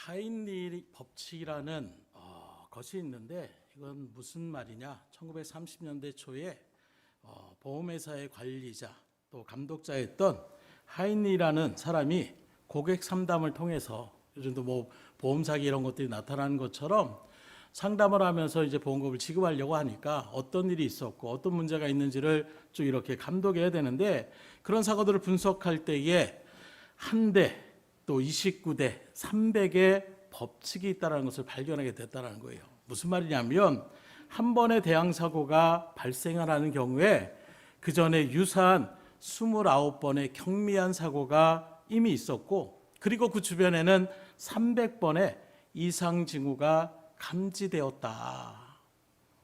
하인리 법칙이라는 것이 있는데 이건 무슨 말이냐? 1930년대 초에 보험회사의 관리자 또 감독자였던 하인리라는 사람이 고객 상담을 통해서 요즘도 뭐 보험 사기 이런 것들이 나타나는 것처럼 상담을 하면서 이제 보험금을 지급하려고 하니까 어떤 일이 있었고 어떤 문제가 있는지를 쭉 이렇게 감독해야 되는데, 그런 사고들을 분석할 때에 한 대, 또 29대, 300의 법칙이 있다는 것을 발견하게 됐다는 거예요. 무슨 말이냐면 한 번의 대항사고가 발생을 하는 경우에 그 전에 유사한 29번의 경미한 사고가 이미 있었고, 그리고 그 주변에는 300번의 이상 징후가 감지되었다.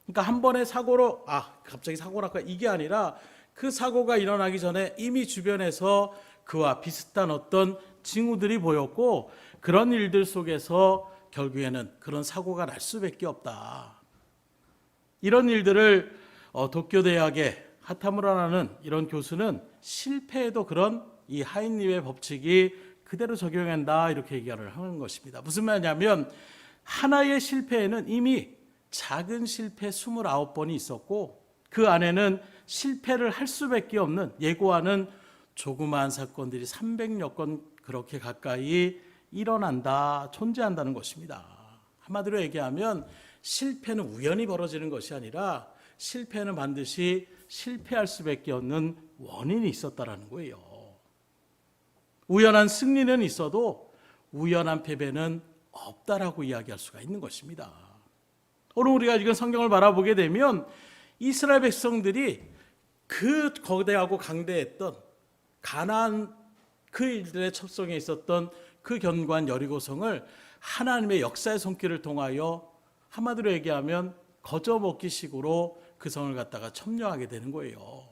그러니까 한 번의 사고로 갑자기 사고랄까 이게 아니라 그 사고가 일어나기 전에 이미 주변에서 그와 비슷한 어떤 징후들이 보였고, 그런 일들 속에서 결국에는 그런 사고가 날 수밖에 없다. 이런 일들을 도쿄대학의 하타무라라는 이런 교수는 실패에도 그런 이 하인리의 법칙이 그대로 적용한다 이렇게 얘기를 하는 것입니다. 무슨 말이냐면 하나의 실패에는 이미 작은 실패 29번이 있었고, 그 안에는 실패를 할 수밖에 없는 예고하는 조그마한 사건들이 300여 건 그렇게 가까이 일어난다, 존재한다는 것입니다. 한마디로 얘기하면 실패는 우연히 벌어지는 것이 아니라 실패는 반드시 실패할 수밖에 없는 원인이 있었다라는 거예요. 우연한 승리는 있어도 우연한 패배는 없다라고 이야기할 수가 있는 것입니다. 오늘 우리가 지금 성경을 바라보게 되면 이스라엘 백성들이 그 거대하고 강대했던 가나안 그 일들의 첩성에 있었던 그 견고한 여리고성을 하나님의 역사의 손길을 통하여 한마디로 얘기하면 거저먹기식으로 그 성을 갖다가 점령하게 되는 거예요.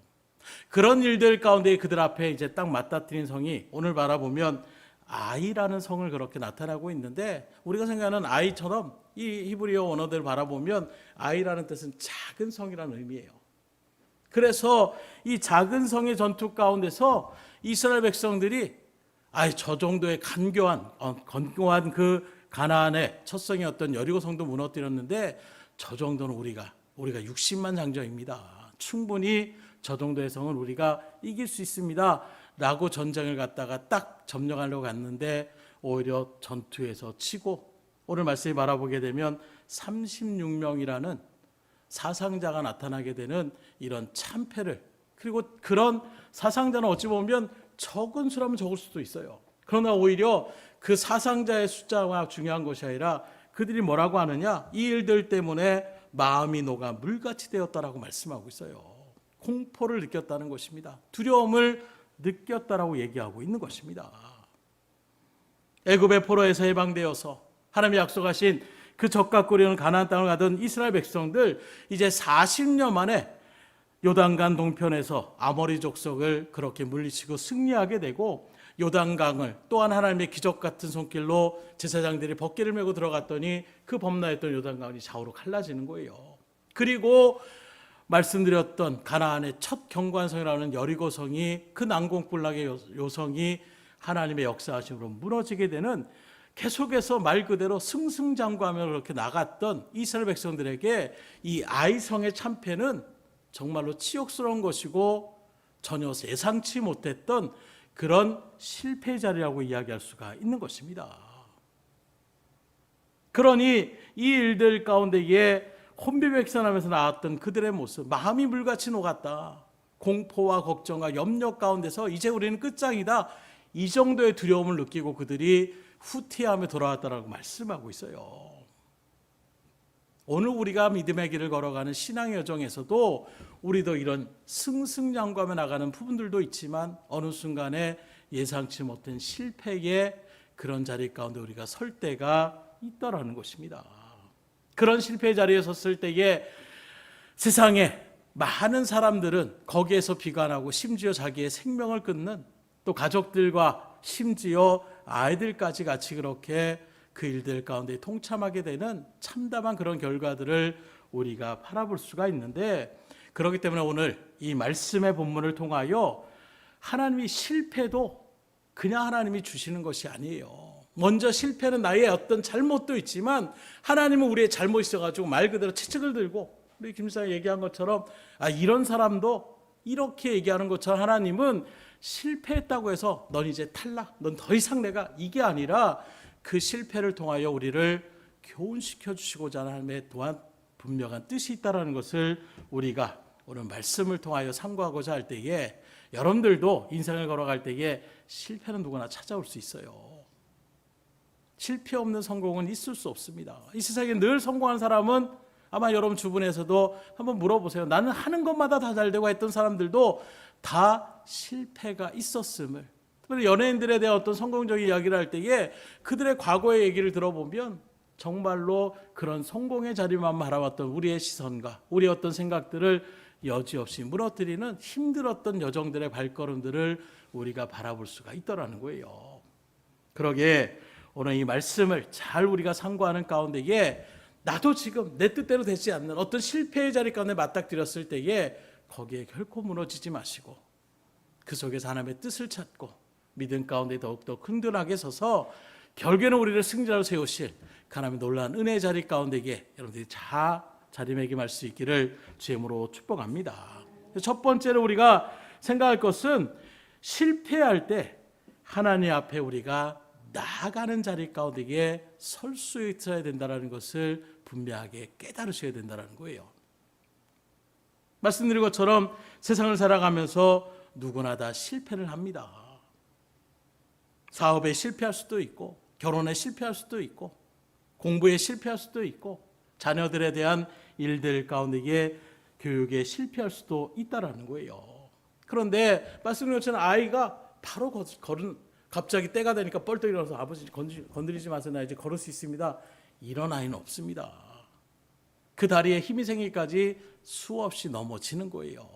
그런 일들 가운데 그들 앞에 이제 딱 맞닥뜨린 성이 오늘 바라보면 아이라는 성을 그렇게 나타나고 있는데, 우리가 생각하는 아이처럼 이 히브리어 원어들을 바라보면 아이라는 뜻은 작은 성이라는 의미예요. 그래서 이 작은 성의 전투 가운데서 이스라엘 백성들이 저 정도의 견고한 그 가나안의 첫 성이었던 여리고성도 무너뜨렸는데 저 정도는 우리가 60만 장정입니다. 충분히 저 정도의 성을 우리가 이길 수 있습니다. 라고 전쟁을 갖다가 딱 점령하려고 갔는데 오히려 전투에서 치고, 오늘 말씀을 바라보게 되면 36명이라는 사상자가 나타나게 되는 이런 참패를, 그리고 그런 사상자는 어찌 보면 적은 수라면 적을 수도 있어요. 그러나 오히려 그 사상자의 숫자가 중요한 것이 아니라 그들이 뭐라고 하느냐, 이 일들 때문에 마음이 녹아 물같이 되었다라고 말씀하고 있어요. 공포를 느꼈다는 것입니다. 두려움을 느꼈다라고 얘기하고 있는 것입니다. 애굽의 포로에서 해방되어서 하나님이 약속하신 그 적과 꿀이 오는 가나안 땅을 가던 이스라엘 백성들, 이제 40년 만에 요단강 동편에서 아모리 족속을 그렇게 물리치고 승리하게 되고, 요단강을 또한 하나님의 기적 같은 손길로 제사장들이 벗개를 메고 들어갔더니 그 범람했던 요단강이 좌우로 갈라지는 거예요. 그리고 말씀드렸던 가나안의 첫 견고한 성이라는 여리고성이, 그 난공불락의 요성이 하나님의 역사하심으로 무너지게 되는, 계속해서 말 그대로 승승장구하며 그렇게 나갔던 이스라엘 백성들에게 이 아이성의 참패는 정말로 치욕스러운 것이고 전혀 예상치 못했던 그런 실패의 자리라고 이야기할 수가 있는 것입니다. 그러니 이 일들 가운데에 혼비백산하면서 나왔던 그들의 모습, 마음이 물같이 녹았다. 공포와 걱정과 염려 가운데서 이제 우리는 끝장이다, 이 정도의 두려움을 느끼고 그들이 후퇴하며 돌아왔다라고 말씀하고 있어요. 오늘 우리가 믿음의 길을 걸어가는 신앙의 여정에서도 우리도 이런 승승장구하며 나가는 부분들도 있지만 어느 순간에 예상치 못한 실패의 그런 자리 가운데 우리가 설 때가 있더라는 것입니다. 그런 실패의 자리에 섰을 때에 세상에 많은 사람들은 거기에서 비관하고 심지어 자기의 생명을 끊는, 또 가족들과 심지어 아이들까지 같이 그렇게 그 일들 가운데 동참하게 되는 참담한 그런 결과들을 우리가 바라볼 수가 있는데, 그렇기 때문에 오늘 이 말씀의 본문을 통하여 하나님이 실패도 그냥 하나님이 주시는 것이 아니에요. 먼저 실패는 나의 어떤 잘못도 있지만 하나님은 우리의 잘못이 있어가지고 말 그대로 채찍을 들고 우리 김사님 얘기한 것처럼 이런 사람도 이렇게 얘기하는 것처럼 하나님은 실패했다고 해서 넌 이제 탈락, 넌 더 이상 내가 이게 아니라 그 실패를 통하여 우리를 교훈시켜 주시고자 하는 하나님의 또한 분명한 뜻이 있다는 것을 우리가 오늘 말씀을 통하여 상고하고자 할 때에 여러분들도 인생을 걸어갈 때에 실패는 누구나 찾아올 수 있어요. 실패 없는 성공은 있을 수 없습니다. 이 세상에 늘 성공한 사람은 아마 여러분 주변에서도 한번 물어보세요. 나는 하는 것마다 다 잘 되고 했던 사람들도 다 실패가 있었음을, 특별히 연예인들에 대한 어떤 성공적인 이야기를 할 때에 그들의 과거의 얘기를 들어보면 정말로 그런 성공의 자리만 바라봤던 우리의 시선과 우리의 어떤 생각들을 여지없이 무너뜨리는 힘들었던 여정들의 발걸음들을 우리가 바라볼 수가 있더라는 거예요. 그러기에 오늘 이 말씀을 잘 우리가 상고하는 가운데에 나도 지금 내 뜻대로 되지 않는 어떤 실패의 자리 가운데 맞닥뜨렸을 때에 거기에 결코 무너지지 마시고 그 속에서 하나님의 뜻을 찾고 믿음 가운데 더욱더 든든하게 서서 결국에는 우리를 승자로 세우실 하나님의 놀라운 은혜의 자리 가운데에 여러분들이 자리매김할 수 있기를 주임으로 축복합니다. 첫 번째로 우리가 생각할 것은 실패할 때 하나님 앞에 우리가 나아가는 자리 가운데에 설 수 있어야 된다는 것을 분명하게 깨달으셔야 된다는 거예요. 말씀드린 것처럼 세상을 살아가면서 누구나 다 실패를 합니다. 사업에 실패할 수도 있고 결혼에 실패할 수도 있고 공부에 실패할 수도 있고 자녀들에 대한 일들 가운데에 교육에 실패할 수도 있다라는 거예요. 그런데 말씀드린 것처럼 아이가 바로 갑자기 때가 되니까 뻘떡 일어나서 아버지 건드리지 마세요, 나 이제 걸을 수 있습니다. 이런 아이는 없습니다. 그 다리에 힘이 생기기까지 수없이 넘어지는 거예요.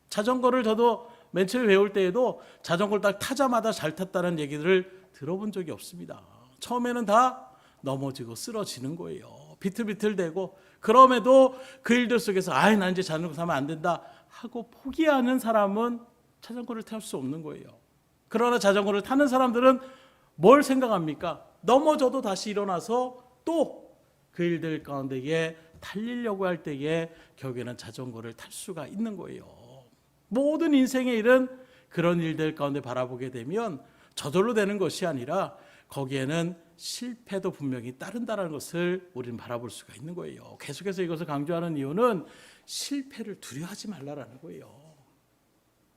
자전거를 저도 맨 처음에 배울 때에도 자전거를 딱 타자마자 잘 탔다는 얘기를 들어본 적이 없습니다. 처음에는 다 넘어지고 쓰러지는 거예요. 비틀비틀대고 그럼에도 그 일들 속에서 난 이제 자전거 타면 안 된다 하고 포기하는 사람은 자전거를 탈 수 없는 거예요. 그러나 자전거를 타는 사람들은 뭘 생각합니까? 넘어져도 다시 일어나서 또 그 일들 가운데에 달리려고 할 때에 결국에는 자전거를 탈 수가 있는 거예요. 모든 인생의 일은 그런 일들 가운데 바라보게 되면 저절로 되는 것이 아니라 거기에는 실패도 분명히 따른다는 것을 우리는 바라볼 수가 있는 거예요. 계속해서 이것을 강조하는 이유는 실패를 두려워하지 말라라는 거예요.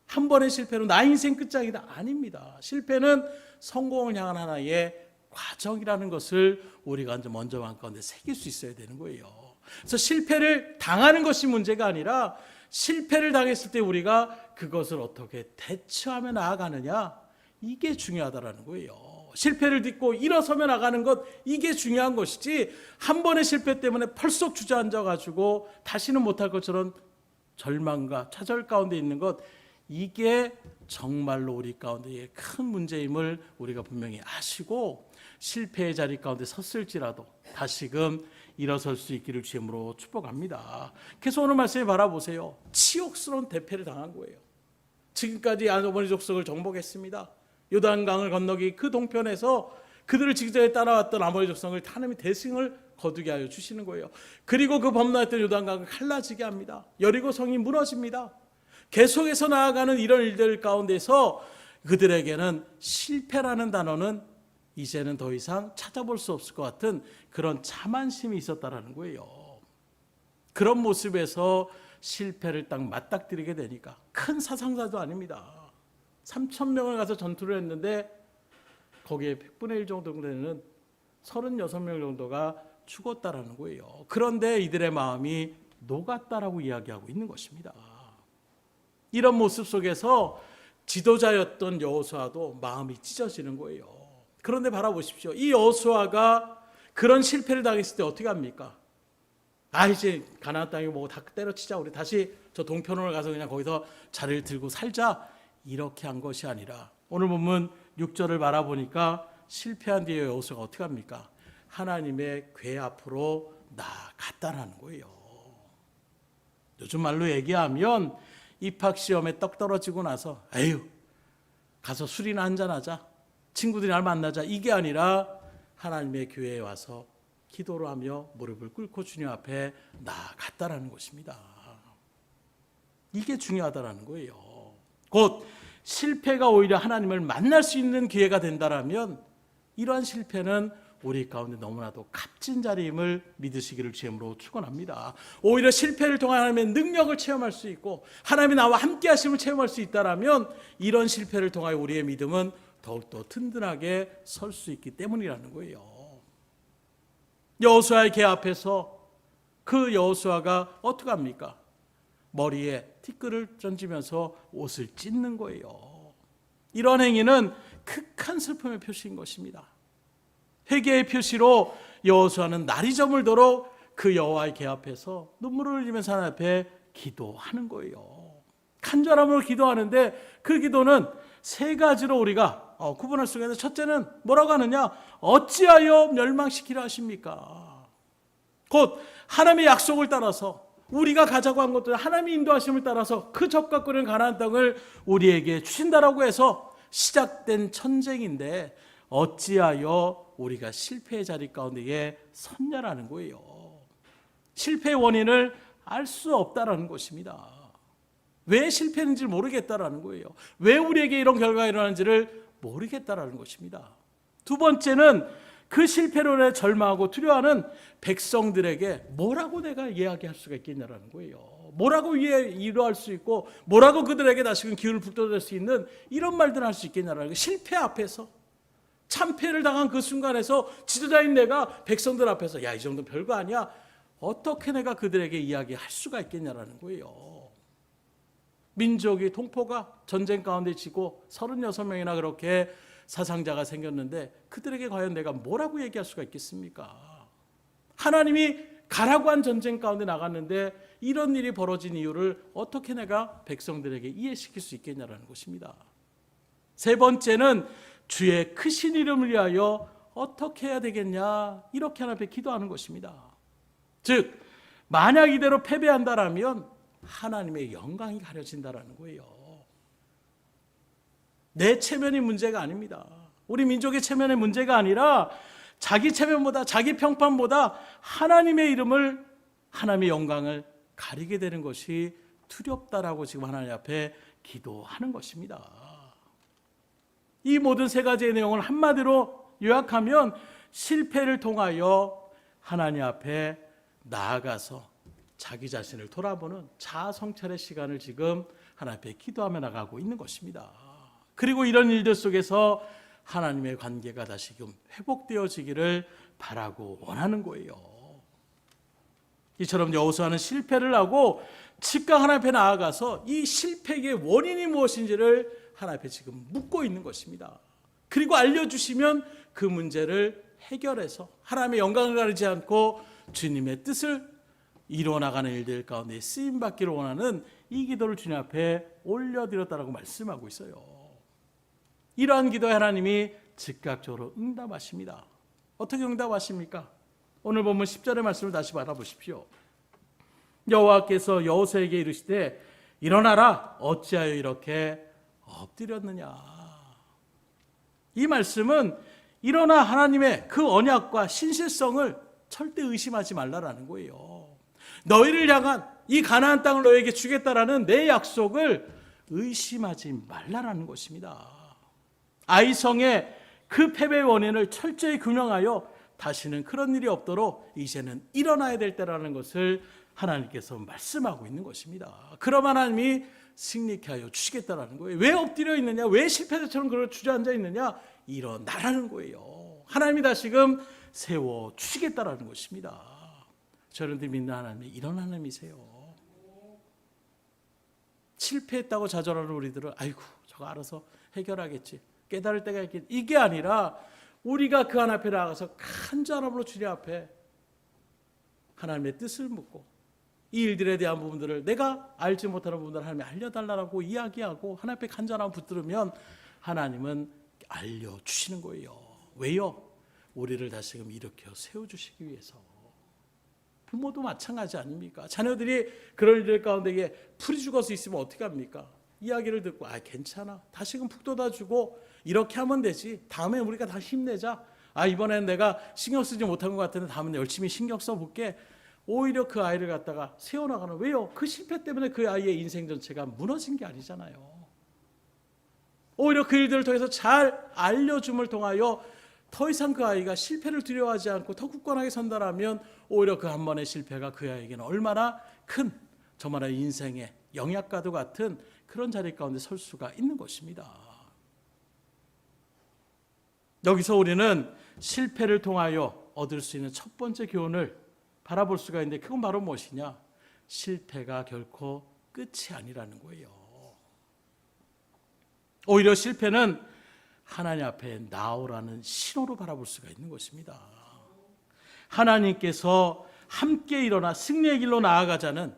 한 번의 실패로 나 인생 끝장이다. 아닙니다. 실패는 성공을 향한 하나의 과정이라는 것을 우리가 먼저 마음 가운데 새길 수 있어야 되는 거예요. 그래서 실패를 당하는 것이 문제가 아니라 실패를 당했을 때 우리가 그것을 어떻게 대처하며 나아가느냐, 이게 중요하다라는 거예요. 실패를 딛고 일어서며 나가는 것, 이게 중요한 것이지 한 번의 실패 때문에 펄썩 주저앉아가지고 다시는 못할 것처럼 절망과 좌절 가운데 있는 것, 이게 정말로 우리 가운데의 큰 문제임을 우리가 분명히 아시고 실패의 자리 가운데 섰을지라도 다시금 일어설 수 있기를 주임으로 축복합니다. 그래서 오늘 말씀을 바라보세요. 치욕스러운 대패를 당한 거예요. 지금까지 어머니 족속을 정복했습니다. 요단강을 건너기 그 동편에서 그들을 지기전에 따라왔던 아모리 족속을 하나님이 대승을 거두게 하여 주시는 거예요. 그리고 그 범람했던 요단강을 갈라지게 합니다. 여리고 성이 무너집니다. 계속해서 나아가는 이런 일들 가운데서 그들에게는 실패라는 단어는 이제는 더 이상 찾아볼 수 없을 것 같은 그런 자만심이 있었다라는 거예요. 그런 모습에서 실패를 딱 맞닥뜨리게 되니까 큰 사상자도 아닙니다. 3,000명을 가서 전투를 했는데 거기에 100분의 1 정도 되는 36명 정도가 죽었다라는 거예요. 그런데 이들의 마음이 녹았다라고 이야기하고 있는 것입니다. 이런 모습 속에서 지도자였던 여호수아도 마음이 찢어지는 거예요. 그런데 바라보십시오. 이 여호수아가 그런 실패를 당했을 때 어떻게 합니까? 이제 가나안 땅에 뭐 다 때려치자, 우리 다시 저 동편으로 가서 그냥 거기서 자리를 들고 살자, 이렇게 한 것이 아니라 오늘 본문 6절을 바라보니까 실패한 뒤에 여호수아가 어떻게 합니까? 하나님의 궤 앞으로 나아갔다는 거예요. 요즘 말로 얘기하면 입학시험에 떡 떨어지고 나서 가서 술이나 한잔하자, 친구들이랑 만나자, 이게 아니라 하나님의 교회에 와서 기도를 하며 무릎을 꿇고 주님 앞에 나아갔다라는 것입니다. 이게 중요하다라는 거예요. 곧 실패가 오히려 하나님을 만날 수 있는 기회가 된다라면 이러한 실패는 우리 가운데 너무나도 값진 자리임을 믿으시기를 주님으로 축원합니다. 오히려 실패를 통한 하나님의 능력을 체험할 수 있고 하나님이 나와 함께 하심을 체험할 수 있다라면 이런 실패를 통하여 우리의 믿음은 더욱더 든든하게 설 수 있기 때문이라는 거예요. 여호수아의 궤 앞에서 그 여호수아가 어떻게 합니까? 머리에 티끌을 던지면서 옷을 찢는 거예요. 이런 행위는 극한 슬픔의 표시인 것입니다. 회개의 표시로 여호수아는 날이 저물도록 그 여호와의 궤 앞에서 눈물을 흘리면서 하나님 앞에 기도하는 거예요. 간절함으로 기도하는데 그 기도는 세 가지로 우리가 구분할 수가 있는데, 첫째는 뭐라고 하느냐? 어찌하여 멸망시키려 하십니까? 곧 하나님의 약속을 따라서 우리가 가자고 한 것들 하나님의 인도하심을 따라서 그 적각거리는 가나안 땅을 우리에게 주신다라고 해서 시작된 전쟁인데 어찌하여 우리가 실패의 자리 가운데에 섰냐라는 거예요. 실패의 원인을 알 수 없다라는 것입니다. 왜 실패했는지 모르겠다라는 거예요. 왜 우리에게 이런 결과가 일어나는지를 모르겠다라는 것입니다. 두 번째는 그 실패로 인해 절망하고 두려워하는 백성들에게 뭐라고 내가 이야기할 수가 있겠냐라는 거예요. 뭐라고 위로할 수 있고 뭐라고 그들에게 다시금 기운을 북돋을 수 있는 이런 말들을 할 수 있겠냐라는 거예요. 실패 앞에서, 참패를 당한 그 순간에서 지도자인 내가 백성들 앞에서 야, 이 정도 별거 아니야, 어떻게 내가 그들에게 이야기할 수가 있겠냐라는 거예요. 민족이 동포가 전쟁 가운데 지고 36명이나 그렇게 사상자가 생겼는데 그들에게 과연 내가 뭐라고 얘기할 수가 있겠습니까? 하나님이 가라고 한 전쟁 가운데 나갔는데 이런 일이 벌어진 이유를 어떻게 내가 백성들에게 이해시킬 수 있겠냐라는 것입니다. 세 번째는 주의 크신 이름을 위하여 어떻게 해야 되겠냐, 이렇게 하나님 앞에 기도하는 것입니다. 즉 만약 이대로 패배한다라면 하나님의 영광이 가려진다라는 거예요. 내 체면이 문제가 아닙니다. 우리 민족의 체면의 문제가 아니라 자기 체면보다, 자기 평판보다 하나님의 이름을, 하나님의 영광을 가리게 되는 것이 두렵다라고 지금 하나님 앞에 기도하는 것입니다. 이 모든 세 가지의 내용을 한마디로 요약하면 실패를 통하여 하나님 앞에 나아가서 자기 자신을 돌아보는 자아 성찰의 시간을 지금 하나님 앞에 기도하며 나가고 있는 것입니다. 그리고 이런 일들 속에서 하나님의 관계가 다시금 회복되어지기를 바라고 원하는 거예요. 이처럼 여호수아는 실패를 하고 즉각 하나님 앞에 나아가서 이 실패의 원인이 무엇인지를 하나님 앞에 지금 묻고 있는 것입니다. 그리고 알려주시면 그 문제를 해결해서 하나님의 영광을 가리지 않고 주님의 뜻을 이루어나가는 일들 가운데 쓰임받기를 원하는 이 기도를 주님 앞에 올려드렸다라고 말씀하고 있어요. 이러한 기도에 하나님이 즉각적으로 응답하십니다. 어떻게 응답하십니까? 오늘 본문 10절의 말씀을 다시 바라보십시오. 여호와께서 여호수아에게 이르시되 일어나라, 어찌하여 이렇게 엎드렸느냐. 이 말씀은 일어나 하나님의 그 언약과 신실성을 절대 의심하지 말라라는 거예요. 너희를 향한 이 가나안 땅을 너희에게 주겠다라는 내 약속을 의심하지 말라라는 것입니다. 아이성의 그 패배의 원인을 철저히 규명하여 다시는 그런 일이 없도록 이제는 일어나야 될 때라는 것을 하나님께서 말씀하고 있는 것입니다. 그럼 하나님이 승리케 하여 주시겠다라는 거예요. 왜 엎드려 있느냐, 왜 실패자처럼 그렇게 주저앉아 있느냐, 일어나라는 거예요. 하나님이 다시금 세워 주시겠다라는 것입니다. 저런들 믿는 하나님이 이런 하나님이세요. 실패했다고 좌절하는 우리들은 아이고 저거 알아서 해결하겠지, 깨달을 때가 있겠지, 이게 아니라 우리가 그 하나님 앞에 나가서 간절함으로 주님 앞에 하나님의 뜻을 묻고 이 일들에 대한 부분들을 내가 알지 못하는 부분들을 하나님이 알려달라고 이야기하고 하나님 앞에 간절함을 붙들으면 하나님은 알려주시는 거예요. 왜요? 우리를 다시금 일으켜 세워주시기 위해서. 부모도 마찬가지 아닙니까? 자녀들이 그런 일들 가운데 풀이 죽어서 있으면 어떻게 합니까? 이야기를 듣고 괜찮아, 다시금 푹 돋아주고 이렇게 하면 되지. 다음에 우리가 다 힘내자. 이번엔 내가 신경 쓰지 못한 것 같은데 다음엔 열심히 신경 써볼게. 오히려 그 아이를 갖다가 세워나가는. 왜요? 그 실패 때문에 그 아이의 인생 전체가 무너진 게 아니잖아요. 오히려 그 일들을 통해서 잘 알려줌을 통하여 더 이상 그 아이가 실패를 두려워하지 않고 더 굳건하게 선다라면 오히려 그 한 번의 실패가 그 아이에게는 얼마나 큰 저만의 인생의 영약과도 같은 그런 자리 가운데 설 수가 있는 것입니다. 여기서 우리는 실패를 통하여 얻을 수 있는 첫 번째 교훈을 바라볼 수가 있는데 그건 바로 무엇이냐? 실패가 결코 끝이 아니라는 거예요. 오히려 실패는 하나님 앞에 나오라는 신호로 바라볼 수가 있는 것입니다. 하나님께서 함께 일어나 승리의 길로 나아가자는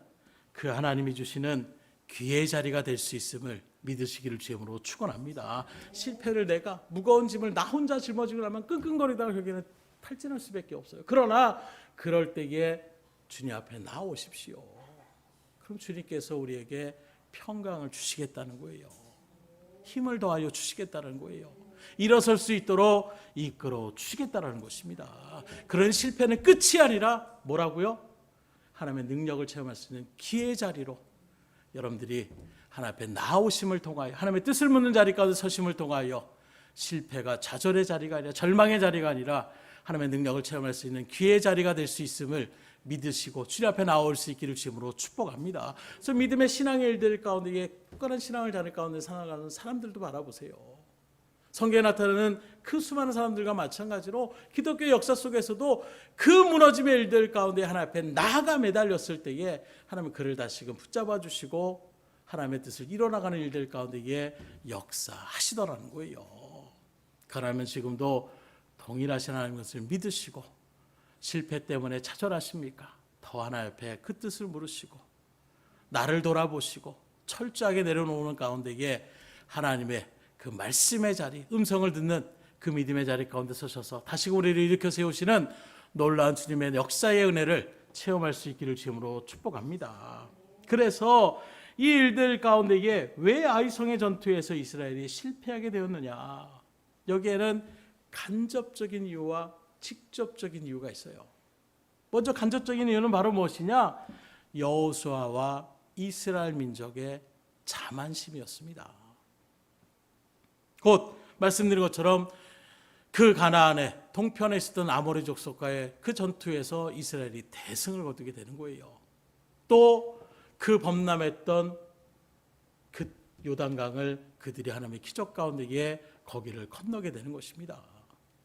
그 하나님이 주시는 기회의 자리가 될 수 있음을 믿으시기를 주님으로 축원합니다. 실패를 내가 무거운 짐을 나 혼자 짊어지고 나면 끙끙거리다가 결국에는 탈진할 수밖에 없어요. 그러나 그럴 때에 주님 앞에 나오십시오. 그럼 주님께서 우리에게 평강을 주시겠다는 거예요. 힘을 더하여 주시겠다는 거예요. 일어설 수 있도록 이끌어 주시겠다는 것입니다. 그런 실패는 끝이 아니라 뭐라고요? 하나님의 능력을 체험할 수 있는 기회의 자리로 여러분들이 하나님 앞에 나오심을 통하여 하나님의 뜻을 묻는 자리 가운데 서심을 통하여 실패가 좌절의 자리가 아니라 절망의 자리가 아니라 하나님의 능력을 체험할 수 있는 기회의 자리가 될 수 있음을 믿으시고 주님 앞에 나올 수 있기를 주님으로 축복합니다. 그래서 믿음의 신앙의 일들 가운데 굳건한 신앙을 자리 가운데 살아가는 사람들도 바라보세요. 성경에 나타나는 그 수많은 사람들과 마찬가지로 기독교 역사 속에서도 그 무너짐의 일들 가운데 하나님 앞에 나가 매달렸을 때에 하나님은 그를 다시금 붙잡아 주시고 하나님의 뜻을 이뤄나가는 일들 가운데에 역사하시더라는 거예요. 그러면 지금도 동일하신 하나님 것을 믿으시고 실패 때문에 좌절하십니까? 더 하나님 앞에 그 뜻을 물으시고 나를 돌아보시고 철저하게 내려놓는 가운데에 하나님의 그 말씀의 자리, 음성을 듣는 그 믿음의 자리 가운데 서셔서 다시 우리를 일으켜 세우시는 놀라운 주님의 역사의 은혜를 체험할 수 있기를 주님으로 축복합니다. 그래서 이 일들 가운데에 왜 아이성의 전투에서 이스라엘이 실패하게 되었느냐? 여기에는 간접적인 이유와 직접적인 이유가 있어요. 먼저 간접적인 이유는 바로 무엇이냐? 여호수아와 이스라엘 민족의 자만심이었습니다. 곧 말씀드린 것처럼 그 가나안의 동편에 있었던 아모리 족속과의 그 전투에서 이스라엘이 대승을 거두게 되는 거예요. 또 그 범람했던 그 요단강을 그들이 하나님의 기적 가운데에 거기를 건너게 되는 것입니다.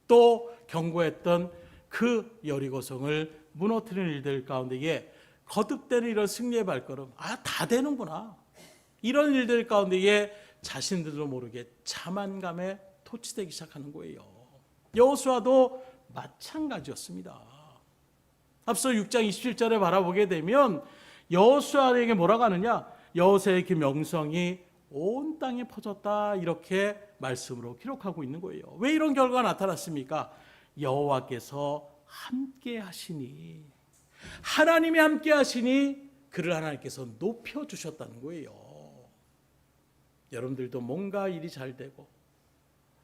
또 경고했던 그 여리고성을 무너뜨리는 일들 가운데에 거듭되는 이런 승리의 발걸음, 다 되는구나. 이런 일들 가운데에 자신들도 모르게 자만감에 토치되기 시작하는 거예요. 여호수아도 마찬가지였습니다. 앞서 6장 27절에 바라보게 되면 여호수아에게 뭐라고 하느냐? 여호수아의 그 명성이 온 땅에 퍼졌다 이렇게 말씀으로 기록하고 있는 거예요. 왜 이런 결과가 나타났습니까? 여호와께서 함께 하시니, 하나님이 함께 하시니 그를 하나님께서 높여주셨다는 거예요. 여러분들도 뭔가 일이 잘 되고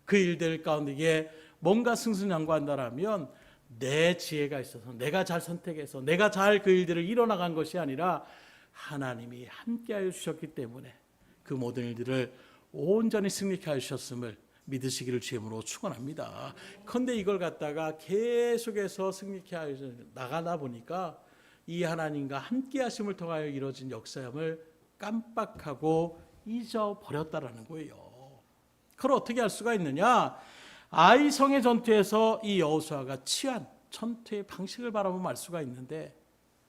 그 일들 가운데에 뭔가 승승장구한다라면 내 지혜가 있어서 내가 잘 선택해서 내가 잘 그 일들을 이뤄나간 것이 아니라 하나님이 함께하여 주셨기 때문에 그 모든 일들을 온전히 승리케 하셨음을 믿으시기를 주님으로 축원합니다. 그런데 이걸 갖다가 계속해서 승리케 하여 나가다 보니까 이 하나님과 함께하심을 통하여 이루어진 역사함을 깜빡하고 잊어버렸다라는 거예요. 그걸 어떻게 할 수가 있느냐? 아이성의 전투에서 이 여호수아가 취한 전투의 방식을 바라보면 알 수가 있는데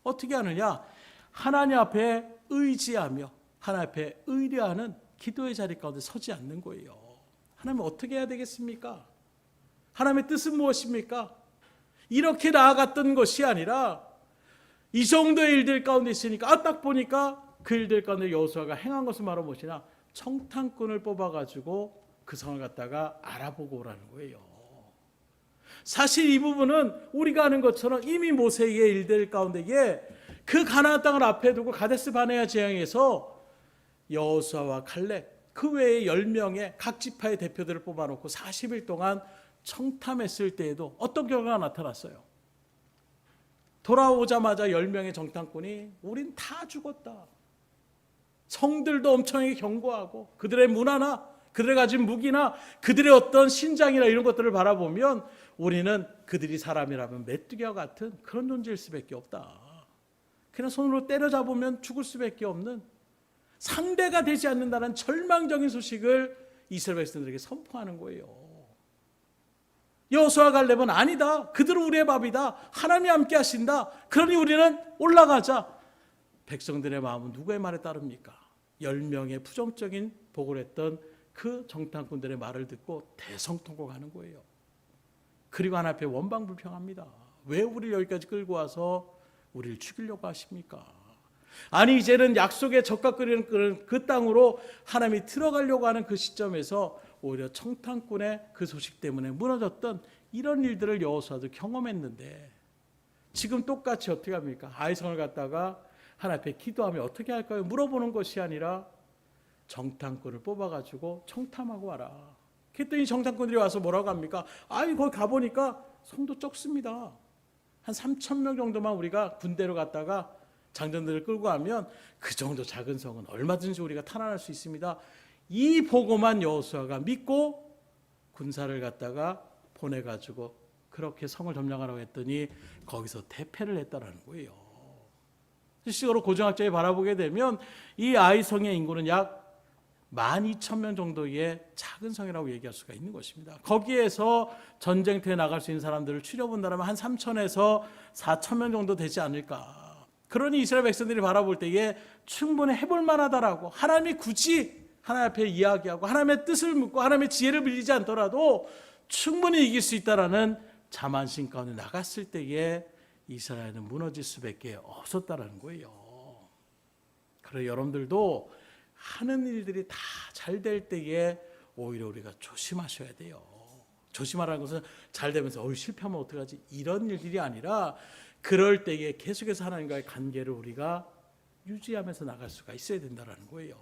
어떻게 하느냐? 하나님 앞에 의지하며 하나님 앞에 의뢰하는 기도의 자리 가운데 서지 않는 거예요. 하나님 어떻게 해야 되겠습니까? 하나님의 뜻은 무엇입니까? 이렇게 나아갔던 것이 아니라 이 정도의 일들 가운데 있으니까 딱 보니까 그 일들 가운데 여호수아가 행한 것은 바로 무엇이냐? 청탄꾼을 뽑아가지고 그 성을 갖다가 알아보고 오라는 거예요. 사실 이 부분은 우리가 아는 것처럼 이미 모세의 일들 가운데에 그 가나안 땅을 앞에 두고 가데스 바네아 지향에서 여호수아와 칼렙 그 외에 10명의 각 지파의 대표들을 뽑아놓고 40일 동안 청탐했을 때에도 어떤 결과가 나타났어요? 돌아오자마자 10명의 정탐꾼이 우린 다 죽었다. 성들도 엄청나게 경고하고 그들의 문화나 그들이 가진 무기나 그들의 어떤 신장이나 이런 것들을 바라보면 우리는 그들이 사람이라면 메뚜기와 같은 그런 존재일 수밖에 없다. 그냥 손으로 때려잡으면 죽을 수밖에 없는 상대가 되지 않는다는 절망적인 소식을 이스라엘 백성들에게 선포하는 거예요. 여호수아 갈렙은 아니다. 그들은 우리의 밥이다. 하나님이 함께 하신다. 그러니 우리는 올라가자. 백성들의 마음은 누구의 말에 따릅니까? 10명의 부정적인 보고를 했던 그 정탐꾼들의 말을 듣고 대성통곡하는 거예요. 그리고 하나님 앞에 원방불평합니다. 왜 우리를 여기까지 끌고 와서 우리를 죽이려고 하십니까? 아니 이제는 약속의 젖과 끓이는 그 땅으로 하나님이 들어가려고 하는 그 시점에서 오히려 청탐꾼의 그 소식 때문에 무너졌던 이런 일들을 여호수아도 경험했는데 지금 똑같이 어떻게 합니까? 아이성을 갖다가 하나님 앞에 기도하며 어떻게 할까요? 물어보는 것이 아니라 정탐꾼을 뽑아가지고 청탐하고 와라. 그랬더니 정탐꾼들이 와서 뭐라고 합니까? 거기 가보니까 성도 적습니다. 한 3,000명 정도만 우리가 군대로 갔다가 장전들을 끌고 가면 그 정도 작은 성은 얼마든지 우리가 탈환할 수 있습니다. 이 보고만 여호수아가 믿고 군사를 갖다가 보내가지고 그렇게 성을 점령하라고 했더니 거기서 대패를 했다라는 거예요. 실질적으로 고정학자에 바라보게 되면 이 아이성의 인구는 약 12,000명 정도의 작은 성이라고 얘기할 수가 있는 것입니다. 거기에서 전쟁터에 나갈 수 있는 사람들을 추려본다면 한 3,000에서 4,000명 정도 되지 않을까. 그러니 이스라엘 백성들이 바라볼 때에 충분히 해볼 만하다라고 하나님이 굳이 하나님 앞에 이야기하고 하나님의 뜻을 묻고 하나님의 지혜를 빌리지 않더라도 충분히 이길 수 있다라는 자만심 가운데 나갔을 때에 이스라엘은 무너질 수밖에 없었다라는 거예요. 그래서 여러분들도 하는 일들이 다 잘 될 때에 오히려 우리가 조심하셔야 돼요. 조심하라는 것은 잘 되면서 실패하면 어떡하지? 이런 일들이 아니라 그럴 때에 계속해서 하나님과의 관계를 우리가 유지하면서 나갈 수가 있어야 된다는 거예요.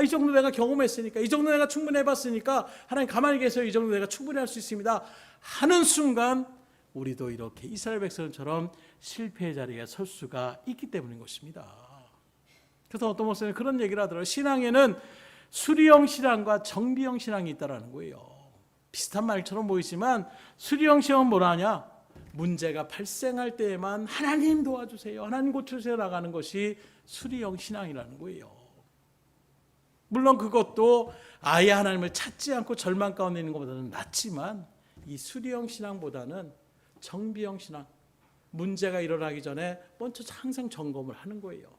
이 정도 내가 경험했으니까, 이 정도 내가 충분히 해봤으니까 하나님 가만히 계세요. 이 정도 내가 충분히 할 수 있습니다 하는 순간 우리도 이렇게 이스라엘 백성처럼 실패의 자리에 설 수가 있기 때문인 것입니다. 그래서 어떤 목사님은 그런 얘기를 하더라고요. 신앙에는 수리형 신앙과 정비형 신앙이 있다는 거예요. 비슷한 말처럼 보이지만 수리형 신앙은 뭐라냐? 문제가 발생할 때에만 하나님 도와주세요, 하나님 고쳐주세요 나가는 것이 수리형 신앙이라는 거예요. 물론 그것도 아예 하나님을 찾지 않고 절망 가운데 있는 것보다는 낫지만 이 수리형 신앙보다는 정비형 신앙, 문제가 일어나기 전에 먼저 항상 점검을 하는 거예요.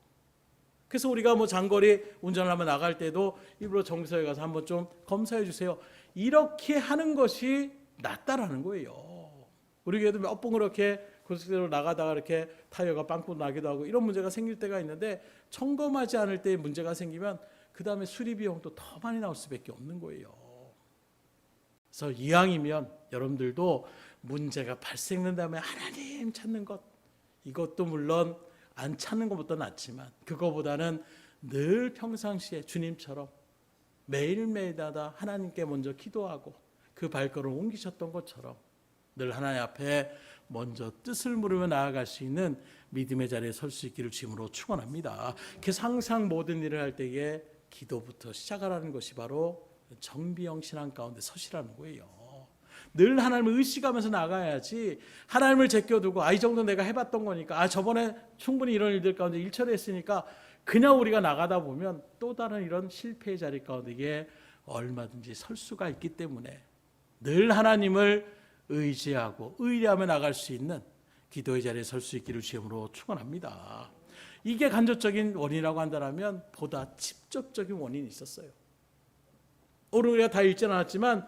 그래서 우리가 장거리 운전을 하면 나갈 때도 일부러 정비소에 가서 한번 좀 검사해 주세요. 이렇게 하는 것이 낫다라는 거예요. 우리 교회도 몇 번 그렇게 고속도로 나가다가 이렇게 타이어가 빵꾸 나기도 하고 이런 문제가 생길 때가 있는데 점검하지 않을 때 문제가 생기면 그 다음에 수리 비용도 더 많이 나올 수밖에 없는 거예요. 그래서 이왕이면 여러분들도 문제가 발생된다면 하나님 찾는 것, 이것도 물론 안 찾는 것보다 낫지만 그거보다는 늘 평상시에 주님처럼 매일매일마다 하나님께 먼저 기도하고 그 발걸음을 옮기셨던 것처럼 늘 하나님 앞에 먼저 뜻을 물으며 나아갈 수 있는 믿음의 자리에 설 수 있기를 주님으로 축원합니다. 그래서 항상 모든 일을 할 때에 기도부터 시작하라는 것이 바로 정비형 신앙 가운데 서시라는 거예요. 늘 하나님을 의식하면서 나가야지 하나님을 제껴두고 이 정도 내가 해봤던 거니까 저번에 충분히 이런 일들 가운데 일처리 했으니까 그냥 우리가 나가다 보면 또 다른 이런 실패의 자리 가운데 얼마든지 설 수가 있기 때문에 늘 하나님을 의지하고 의뢰하며 나갈 수 있는 기도의 자리에 설 수 있기를 주님으로 축원합니다. 이게 간접적인 원인이라고 한다면 보다 직접적인 원인이 있었어요. 오늘 우리가 다 읽지는 않았지만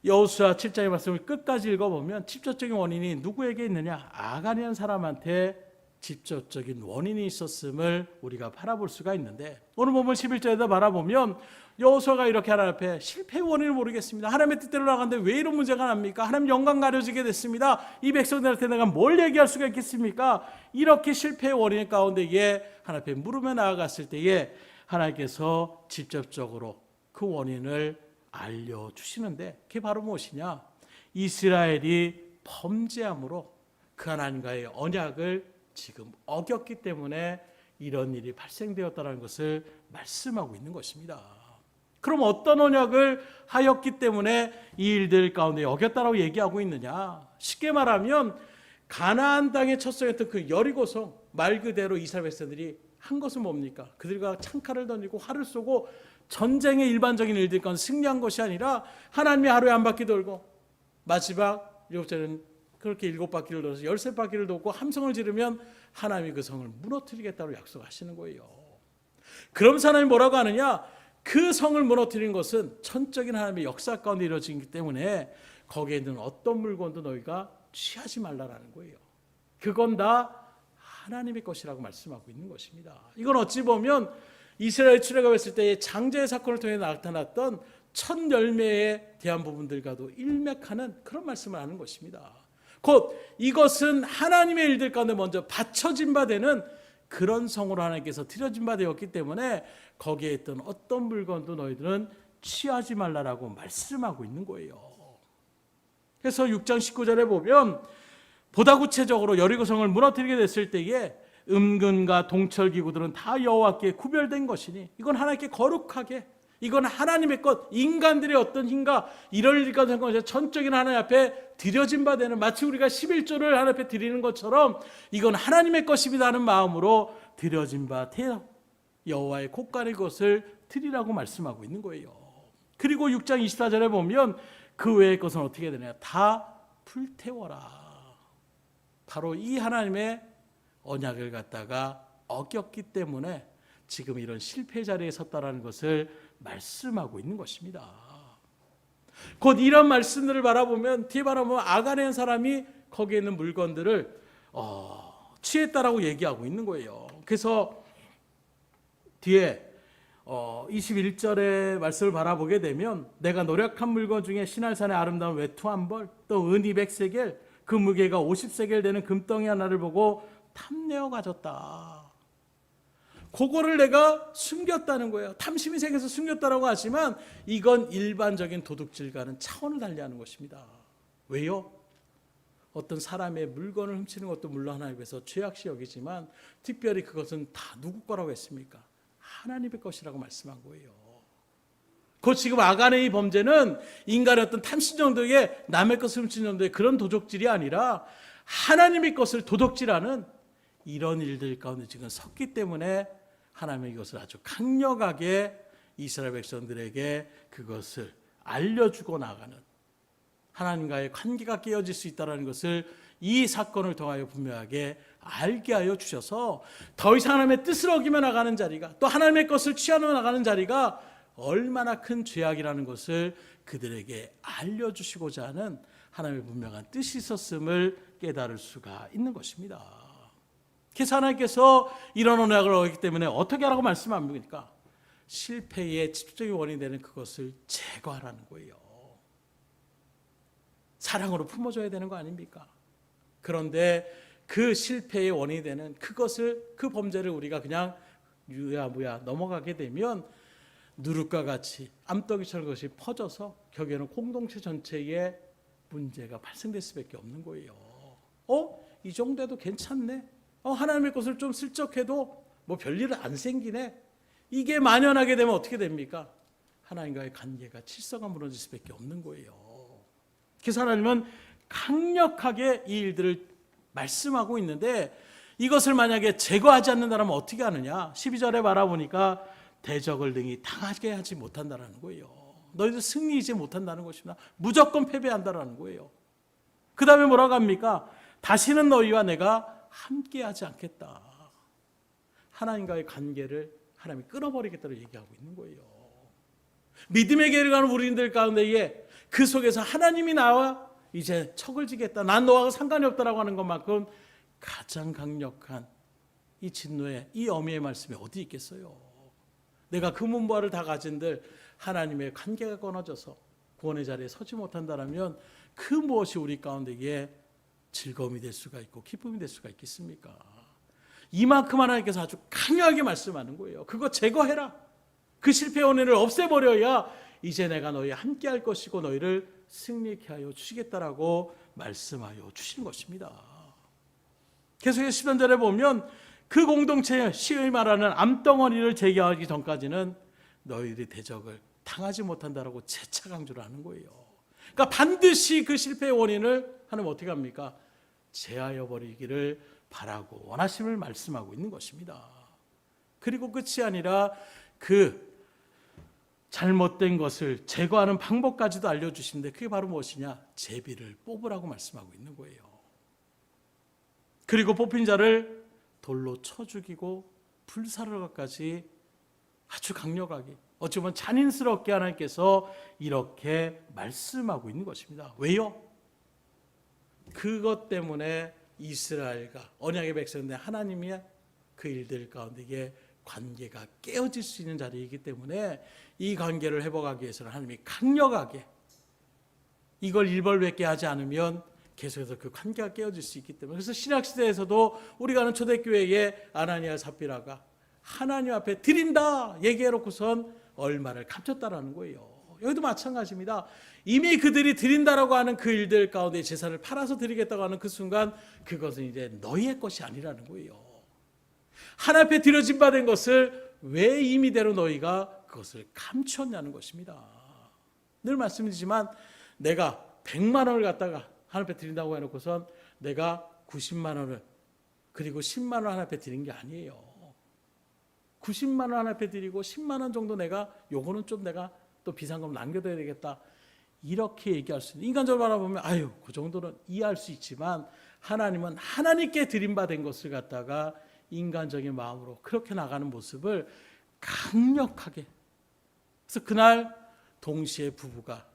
여호수아 7장의 말씀을 끝까지 읽어보면 직접적인 원인이 누구에게 있느냐? 아간이라는 사람한테 직접적인 원인이 있었음을 우리가 바라볼 수가 있는데 오늘 보면 11절에다 바라보면 여호수아가 이렇게 하나님 앞에 실패의 원인을 모르겠습니다. 하나님의 뜻대로 나가는데 왜 이런 문제가 납니까? 하나님 영광 가려지게 됐습니다. 이 백성들한테 내가 뭘 얘기할 수가 있겠습니까? 이렇게 실패의 원인 가운데에 하나님 앞에 물으며 나아갔을 때에 하나님께서 직접적으로 그 원인을 알려주시는데 그게 바로 무엇이냐? 이스라엘이 범죄함으로 그 하나님과의 언약을 지금 어겼기 때문에 이런 일이 발생되었다는 것을 말씀하고 있는 것입니다. 그럼 어떤 언약을 하였기 때문에 이 일들 가운데 어겼다라고 얘기하고 있느냐? 쉽게 말하면 가나안 땅의 첫성이었던 그 여리고성, 말 그대로 이스라엘 백성들이 한 것은 뭡니까? 그들과 창칼을 던지고 활을 쏘고 전쟁의 일반적인 일들 가운데 승리한 것이 아니라 하나님이 하루에 한 바퀴 돌고 마지막 7절은 그렇게 7바퀴를 돌아서 13바퀴를 돕고 함성을 지르면 하나님이 그 성을 무너뜨리겠다고 약속하시는 거예요. 그러면서 하나님이 뭐라고 하느냐? 그 성을 무너뜨리는 것은 전적인 하나님의 역사 가운데 이루어지기 때문에 거기에 있는 어떤 물건도 너희가 취하지 말라라는 거예요. 그건 다 하나님의 것이라고 말씀하고 있는 것입니다. 이건 어찌 보면 이스라엘 출애굽했을 때의 장제의 사건을 통해 나타났던 첫 열매에 대한 부분들과도 일맥하는 그런 말씀을 하는 것입니다. 곧 이것은 하나님의 일들 가운데 먼저 바쳐진 바 되는 그런 성으로 하나님께서 드려진 바 되었기 때문에 거기에 있던 어떤 물건도 너희들은 취하지 말라라고 말씀하고 있는 거예요. 그래서 6장 19절에 보면 보다 구체적으로 여리고성을 무너뜨리게 됐을 때에 음근과 동철 기구들은 다 여호와께 구별된 것이니 이건 하나님께 거룩하게, 이건 하나님의 것, 인간들의 어떤 힘과 이럴 일과 상관없이 전적인 하나님 앞에 드려진 바 되는, 마치 우리가 11조를 하나님 앞에 드리는 것처럼 이건 하나님의 것입니다 하는 마음으로 드려진 바 되어 여호와의 곳간의 것을 드리라고 말씀하고 있는 거예요. 그리고 6장 24절에 보면 그 외의 것은 어떻게 되냐? 다 불태워라. 바로 이 하나님의 언약을 갖다가 어겼기 때문에 지금 이런 실패 자리에 섰다라는 것을 말씀하고 있는 것입니다. 곧 이런 말씀들을 바라보면 뒤에 바라보면 아간의 사람이 거기에 있는 물건들을 취했다라고 얘기하고 있는 거예요. 그래서 뒤에 21절의 말씀을 바라보게 되면 내가 노력한 물건 중에 시날산의 아름다운 외투 한 벌, 또 은 200세겔, 그 무게가 50세겔 되는 금덩이 하나를 보고 탐내어 가졌다. 그거를 내가 숨겼다는 거예요. 탐심이 생겨서 숨겼다라고 하지만 이건 일반적인 도둑질과는 차원을 달리하는 것입니다. 왜요? 어떤 사람의 물건을 훔치는 것도 물론 하나님께서 죄악시 여기지만 특별히 그것은 다 누구 거라고 했습니까? 하나님의 것이라고 말씀한 거예요. 그 지금 아간의 범죄는 인간의 어떤 탐심 정도의 남의 것을 훔치는 정도의 그런 도둑질이 아니라 하나님의 것을 도둑질하는 이런 일들 가운데 지금 섰기 때문에 하나님의 이것을 아주 강력하게 이스라엘 백성들에게 그것을 알려주고 나가는, 하나님과의 관계가 깨어질 수 있다는 것을 이 사건을 통하여 분명하게 알게 하여 주셔서 더 이상 하나님의 뜻을 어기며 나가는 자리가, 또 하나님의 것을 취하며 나가는 자리가 얼마나 큰 죄악이라는 것을 그들에게 알려주시고자 하는 하나님의 분명한 뜻이 있었음을 깨달을 수가 있는 것입니다. 그래서 하나님께서 이런 언약을 어겼기 때문에 어떻게 하라고 말씀합니까? 실패의 집중적인 원인이 되는 그것을 제거하라는 거예요. 사랑으로 품어줘야 되는 거 아닙니까? 그런데 그 실패의 원인이 되는 그것을, 그 범죄를 우리가 그냥 유야무야 넘어가게 되면 누룩과 같이 암덩이처럼 그것이 퍼져서 결국에는 공동체 전체에 문제가 발생될 수밖에 없는 거예요. 이 정도도 괜찮네. 하나님의 것을 좀 슬쩍해도 뭐 별일 안 생기네. 이게 만연하게 되면 어떻게 됩니까? 하나님과의 관계가 질서가 무너질 수밖에 없는 거예요. 그래서 하나님은 강력하게 이 일들을 말씀하고 있는데 이것을 만약에 제거하지 않는다면 어떻게 하느냐? 12절에 바라보니까 대적을 능히 당하게 하지 못한다는 거예요. 너희들 승리하지 못한다는 것입니다. 무조건 패배한다는 거예요. 그 다음에 뭐라고 합니까? 다시는 너희와 내가 함께하지 않겠다. 하나님과의 관계를 하나님이 끊어버리겠다고 얘기하고 있는 거예요. 믿음의 길을 가는 우리들 가운데에 그 속에서 하나님이 나와 이제 척을 지겠다, 난 너하고 상관이 없다라고 하는 것만큼 가장 강력한 이 진노의, 이 어미의 말씀이 어디 있겠어요? 내가 그 문부화를 다 가진들 하나님의 관계가 끊어져서 구원의 자리에 서지 못한다면 그 무엇이 우리 가운데에 즐거움이 될 수가 있고 기쁨이 될 수가 있겠습니까? 이만큼 하나님께서 아주 강하게 말씀하는 거예요. 그거 제거해라. 그 실패의 원인을 없애버려야 이제 내가 너희와 함께 할 것이고 너희를 승리케 하여 주시겠다라고 말씀하여 주신 것입니다. 계속해서 10절에 보면 그 공동체에 시위 말하는 암덩어리를 제거하기 전까지는 너희들이 대적을 당하지 못한다라고 재차 강조를 하는 거예요. 그러니까 반드시 그 실패의 원인을 하나님 어떻게 합니까? 제하여 버리기를 바라고 원하심을 말씀하고 있는 것입니다. 그리고 끝이 아니라 그 잘못된 것을 제거하는 방법까지도 알려주시는데 그게 바로 무엇이냐? 제비를 뽑으라고 말씀하고 있는 거예요. 그리고 뽑힌 자를 돌로 쳐 죽이고 불사르기까지 아주 강력하게, 어찌 보면 잔인스럽게 하나님께서 이렇게 말씀하고 있는 것입니다. 왜요? 그것 때문에 이스라엘과 언약의 백성인데 하나님이 그 일들 가운데 이게 관계가 깨어질 수 있는 자리이기 때문에 이 관계를 회복하기 위해서는 하나님이 강력하게 이걸 일벌백계 하지 않으면 계속해서 그 관계가 깨어질 수 있기 때문에, 그래서 신약시대에서도 우리가 아는 초대교회의 아나니아 삽비라가 하나님 앞에 드린다 얘기해놓고선 얼마를 감췄다라는 거예요. 여기도 마찬가지입니다. 이미 그들이 드린다라고 하는 그 일들 가운데 제사를 팔아서 드리겠다고 하는 그 순간 그것은 이제 너희의 것이 아니라는 거예요. 하나님 앞에 드려진 바 된 것을 왜 임의대로 너희가 그것을 감추었냐는 것입니다. 늘 말씀드리지만 내가 100만 원을 갖다가 하나님 앞에 드린다고 해놓고선 내가 90만 원을 그리고 10만 원 하나님 앞에 드린 게 아니에요. 90만 원 하나님 앞에 드리고 10만 원 정도 내가 요거는 좀 내가 또 비상금 남겨둬야 되겠다, 이렇게 얘기할 수 있는, 인간적으로 바라보면 아유 그 정도는 이해할 수 있지만 하나님은 하나님께 드린 바 된 것을 갖다가 인간적인 마음으로 그렇게 나가는 모습을 강력하게, 그래서 그날 동시에 부부가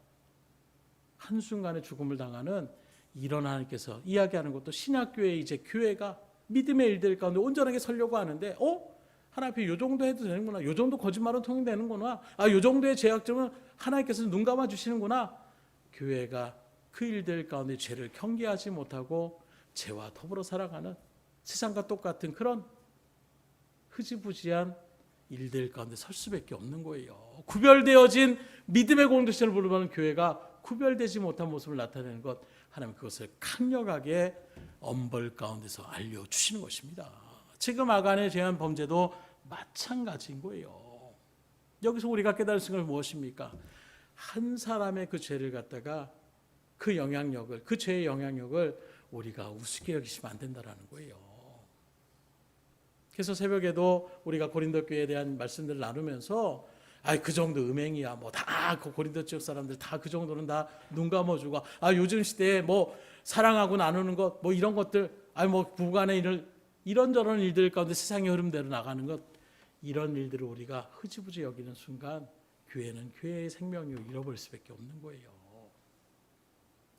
한순간에 죽음을 당하는 이런 하나님께서 이야기하는 것도 신약교회 이제 교회가 믿음의 일들 가운데 온전하게 서려고 하는데 하나님 앞에 요 정도 해도 되는구나, 요 정도 거짓말은 통용되는구나, 요 정도의 죄악점은 하나님께서 눈 감아 주시는구나. 교회가 그 일들 가운데 죄를 경계하지 못하고 죄와 더불어 살아가는 세상과 똑같은 그런 흐지부지한 일들 가운데 설 수밖에 없는 거예요. 구별되어진 믿음의 공동체를 부르는 교회가 구별되지 못한 모습을 나타내는 것, 하나님 그것을 강력하게 엄벌 가운데서 알려주시는 것입니다. 지금 아간의 죄한 범죄도 마찬가지인 거예요. 여기서 우리가 깨달을 수 있는 건 무엇입니까? 한 사람의 그 죄를 갖다가 그 영향력을, 그 죄의 영향력을 우리가 우습게 여기시면 안 된다는 거예요. 그래서 새벽에도 우리가 고린도 교회에 대한 말씀들을 나누면서 그 정도 음행이야, 뭐 다 그 고린도 지역 사람들 다 그 정도는 다 눈 감아주고, 요즘 시대에 뭐 사랑하고 나누는 것, 뭐 이런 것들, 뭐 부부간의 일을 이런저런 일들 가운데 세상의 흐름대로 나가는 것, 이런 일들을 우리가 흐지부지 여기는 순간 교회는 교회의 생명력을 잃어버릴 수밖에 없는 거예요.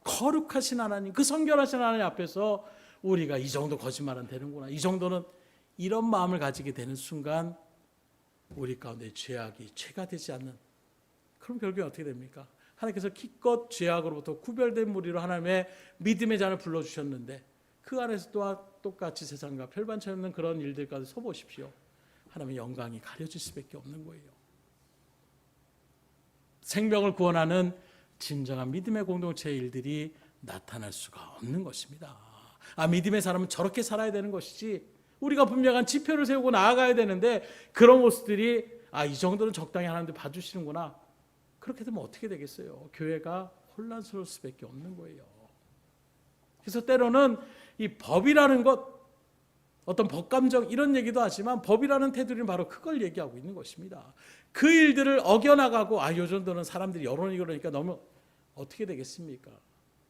거룩하신 하나님, 그 성결하신 하나님 앞에서 우리가 이 정도 거짓말은 되는구나, 이 정도는, 이런 마음을 가지게 되는 순간 우리 가운데 죄악이 죄가 되지 않는, 그럼 결국에 어떻게 됩니까? 하나님께서 기껏 죄악으로부터 구별된 무리로 하나님의 믿음의 잔을 불러주셨는데 그 안에서 또한 똑같이 세상과 별반차이 없는 그런 일들까지 서보십시오. 하나님의 영광이 가려질 수밖에 없는 거예요. 생명을 구원하는 진정한 믿음의 공동체의 일들이 나타날 수가 없는 것입니다. 믿음의 사람은 저렇게 살아야 되는 것이지, 우리가 분명한 지표를 세우고 나아가야 되는데 그런 모습들이 이 정도는 적당히 하나님도 봐주시는구나, 그렇게 되면 어떻게 되겠어요? 교회가 혼란스러울 수밖에 없는 거예요. 그래서 때로는 이 법이라는 것, 어떤 법감정 이런 얘기도 하지만 법이라는 테두리는 바로 그걸 얘기하고 있는 것입니다. 그 일들을 어겨나가고 요 정도는 사람들이 여론이 그러니까 너무 어떻게 되겠습니까?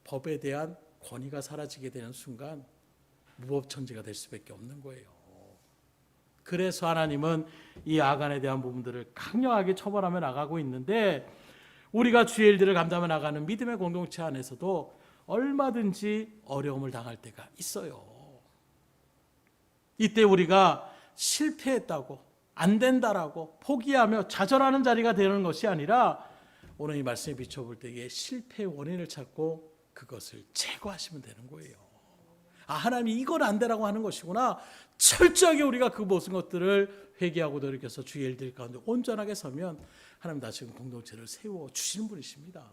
법에 대한 권위가 사라지게 되는 순간 무법천지가 될 수밖에 없는 거예요. 그래서 하나님은 이 아간에 대한 부분들을 강력하게 처벌하며 나가고 있는데, 우리가 주의 일들을 감당해 나가는 믿음의 공동체 안에서도 얼마든지 어려움을 당할 때가 있어요. 이때 우리가 실패했다고, 안 된다라고 포기하며 좌절하는 자리가 되는 것이 아니라 오늘 이 말씀에 비춰볼 때에 실패의 원인을 찾고 그것을 제거하시면 되는 거예요. 하나님이 이걸 안 되라고 하는 것이구나, 철저하게 우리가 그 모든 것들을 회개하고 돌이켜서 주의 일들 가운데 온전하게 서면 하나님 다시금 공동체를 세워주시는 분이십니다.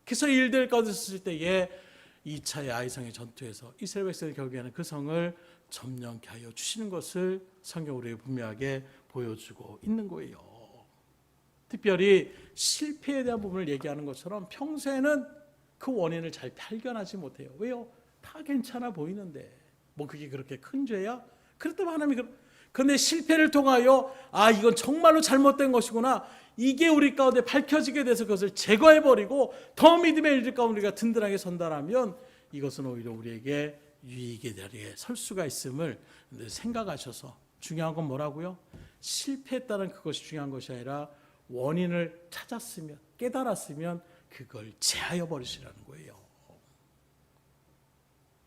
그래서 이 일들 가운데 있을 때에 2차의 아이성의 전투에서 이스라엘 백성이 결국에는 그 성을 점령케 하여 주시는 것을 성경 우리에게 분명하게 보여주고 있는 거예요. 특별히 실패에 대한 부분을 얘기하는 것처럼 평소에는 그 원인을 잘 발견하지 못해요. 왜요? 다 괜찮아 보이는데 뭐 그게 그렇게 큰 죄야? 그렇다면 하나님이 그런데 실패를 통하여 이건 정말로 잘못된 것이구나, 이게 우리 가운데 밝혀지게 돼서 그것을 제거해버리고 더 믿음의 일들 가운데 우리가 든든하게 선다라면 이것은 오히려 우리에게 유익의 자리에 설 수가 있음을 생각하셔서, 중요한 건 뭐라고요? 실패했다는 그것이 중요한 것이 아니라 원인을 찾았으면, 깨달았으면 그걸 제하여 버리시라는 거예요.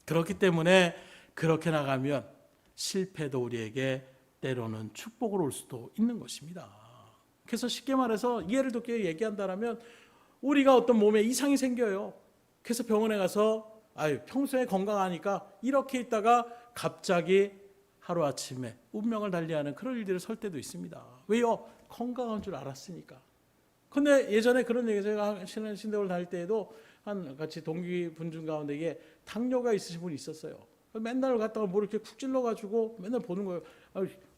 그렇기 때문에 그렇게 나가면 실패도 우리에게 때로는 축복으로 올 수도 있는 것입니다. 그래서 쉽게 말해서 이해를 돕게 얘기한다면 우리가 어떤 몸에 이상이 생겨요. 그래서 병원에 가서 평소에 건강하니까 이렇게 있다가 갑자기 하루아침에 운명을 달리하는 그런 일들을 설 때도 있습니다. 왜요? 건강한 줄 알았으니까. 근데 예전에 그런 얘기, 제가 신대원 다닐 때에도 한 같이 동기분 중 가운데 이게 당뇨가 있으신 분이 있었어요. 맨날 갔다가 뭐 이렇게 쿡 찔러가지고 맨날 보는 거예요.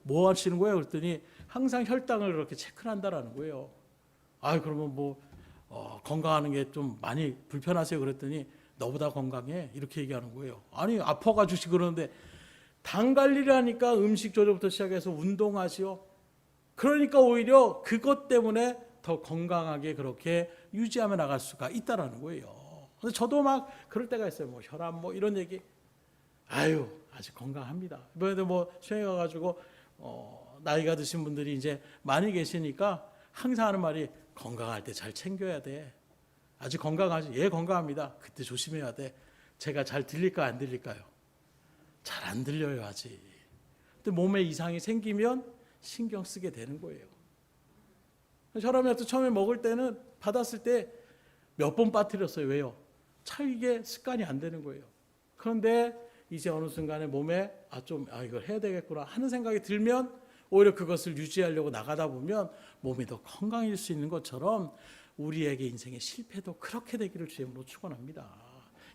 뭐 하시는 거예요? 그랬더니 항상 혈당을 그렇게 체크를 한다라는 거예요. 그러면 뭐 건강하는 게 좀 많이 불편하세요? 그랬더니 너보다 건강해, 이렇게 얘기하는 거예요. 아파가지고 그러는데 당 관리를 하니까 음식 조절부터 시작해서 운동하시오. 그러니까 오히려 그것 때문에 더 건강하게 그렇게 유지하며 나갈 수가 있다라는 거예요. 근데 저도 막 그럴 때가 있어요. 뭐 혈압 뭐 이런 얘기. 아직 건강합니다. 이번에도 뭐 수영에 가가지고 나이가 드신 분들이 이제 많이 계시니까 항상 하는 말이, 건강할 때 잘 챙겨야 돼. 아직 건강하지? 예, 건강합니다. 그때 조심해야 돼. 제가 잘 들릴까 안 들릴까요? 잘 안 들려요 아직. 근데 몸에 이상이 생기면 신경 쓰게 되는 거예요. 혈압약도 처음에 먹을 때는 받았을 때 몇 번 빠뜨렸어요. 왜요? 이게 습관이 안 되는 거예요. 그런데 이제 어느 순간에 몸에 이걸 해야 되겠구나 하는 생각이 들면 오히려 그것을 유지하려고 나가다 보면 몸이 더 건강해질 수 있는 것처럼 우리에게 인생의 실패도 그렇게 되기를 주님으로 축원합니다.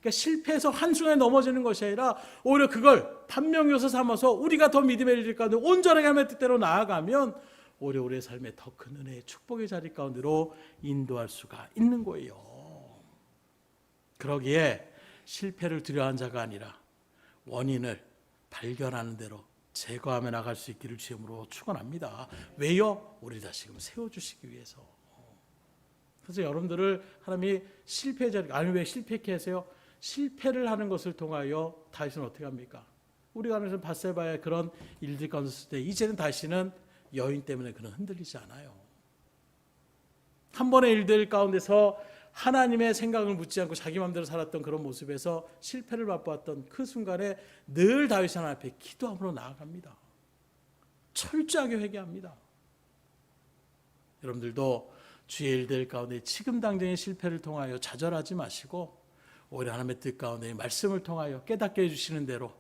그러니까 실패해서 한순간에 넘어지는 것이 아니라 오히려 그걸 판명요소 삼아서 우리가 더 믿음의 일 가운데 온전하게 하나님의 뜻대로 나아가면 오히려 우리의 삶에 더 큰 은혜의 축복의 자리 가운데로 인도할 수가 있는 거예요. 그러기에 실패를 두려워한 자가 아니라 원인을 발견하는 대로 제거하며 나갈 수 있기를 주님으로 축원합니다. 왜요? 우리 다시금 세워주시기 위해서. 그래서 여러분들을 하나님이 실패의 자리, 왜 실패케 하세요? 실패를 하는 것을 통하여 다윗은 어떻게 합니까? 우리가 하는 바세바의 그런 일들 가운데 있을 때 이제는 다윗은 여인 때문에 그는 흔들리지 않아요. 한 번의 일들 가운데서 하나님의 생각을 묻지 않고 자기 마음대로 살았던 그런 모습에서 실패를 맛보았던 그 순간에 늘 다윗이 하나님 앞에 기도함으로 나아갑니다. 철저하게 회개합니다. 여러분들도 주의 일들 가운데 지금 당장의 실패를 통하여 좌절하지 마시고 오히려 하나님의 뜻 가운데 말씀을 통하여 깨닫게 해주시는 대로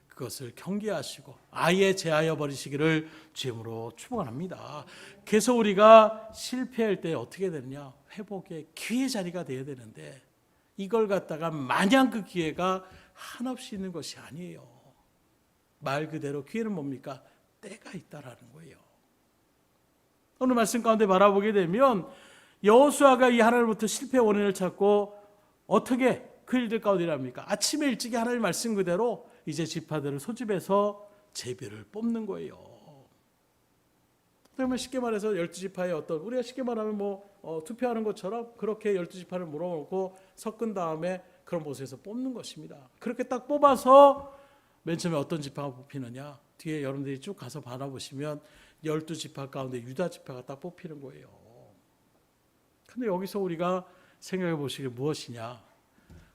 그것을 경계하시고 아예 제하여 버리시기를 주님으로 축원합니다. 그래서 우리가 실패할 때 어떻게 되느냐? 회복의 기회 자리가 되어야 되는데 이걸 갖다가 마냥 그 기회가 한없이 있는 것이 아니에요. 말 그대로 기회는 뭡니까? 때가 있다라는 거예요. 오늘 말씀 가운데 바라보게 되면 여호수아가 이 하나님부터 실패의 원인을 찾고 어떻게 그 일들 가운데 일합니까? 아침에 일찍이 하나님 말씀 그대로 이제 지파들을 소집해서 제비를 뽑는 거예요. 그러면 쉽게 말해서 12지파의 우리가 쉽게 말하면 투표하는 것처럼 그렇게 12지파를 몰아놓고 섞은 다음에 그런 모습에서 뽑는 것입니다. 그렇게 딱 뽑아서 맨 처음에 어떤 지파가 뽑히느냐? 뒤에 여러분들이 쭉 가서 바라보시면 12지파 가운데 유다 지파가 딱 뽑히는 거예요. 근데 여기서 우리가 생각해 보시길 무엇이냐?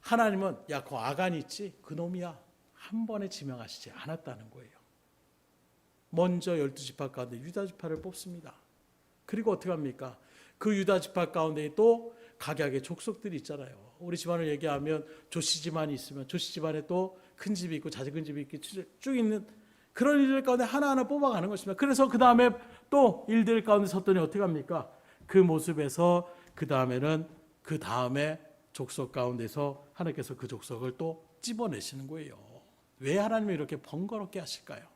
하나님은 그 아간이 있지? 그 놈이야. 한 번에 지명하시지 않았다는 거예요. 먼저 12지파 가운데 유다 지파를 뽑습니다. 그리고 어떻게 합니까? 그 유다 지파 가운데 또 각약의 족속들이 있잖아요. 우리 집안을 얘기하면 조씨 집안이 있으면 조씨 집안에 또 큰 집이 있고 작은 집이 이렇게 쭉 있는 그런 일들 가운데 하나하나 뽑아가는 것입니다. 그래서 그 다음에 또 일들 가운데 섰더니 어떻게 합니까? 그 모습에서 그 다음에 족속 가운데서 하나님께서 그 족속을 또 찝어내시는 거예요. 왜 하나님이 이렇게 번거롭게 하실까요?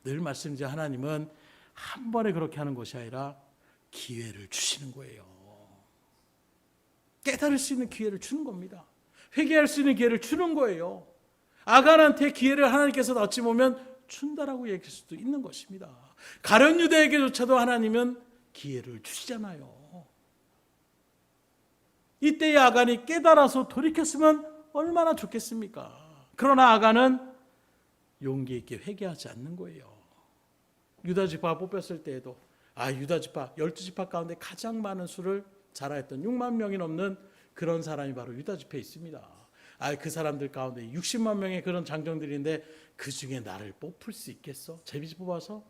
늘 말씀드린 하나님은 한 번에 그렇게 하는 것이 아니라 기회를 주시는 거예요. 깨달을 수 있는 기회를 주는 겁니다. 회개할 수 있는 기회를 주는 거예요. 아간한테 기회를 하나님께서 어찌 보면 준다라고 얘기할 수도 있는 것입니다. 가룟 유다에게조차도 하나님은 기회를 주시잖아요. 이때의 아간이 깨달아서 돌이켰으면 얼마나 좋겠습니까? 그러나 아간은 용기 있게 회개하지 않는 거예요. 유다지파가 뽑혔을 때에도 유다지파 12지파 가운데 가장 많은 수를 자라했던 6만 명이 넘는 그런 사람이 바로 유다지파에 있습니다. 그 사람들 가운데 60만 명의 그런 장정들인데 그 중에 나를 뽑을 수 있겠어? 제비 뽑아서?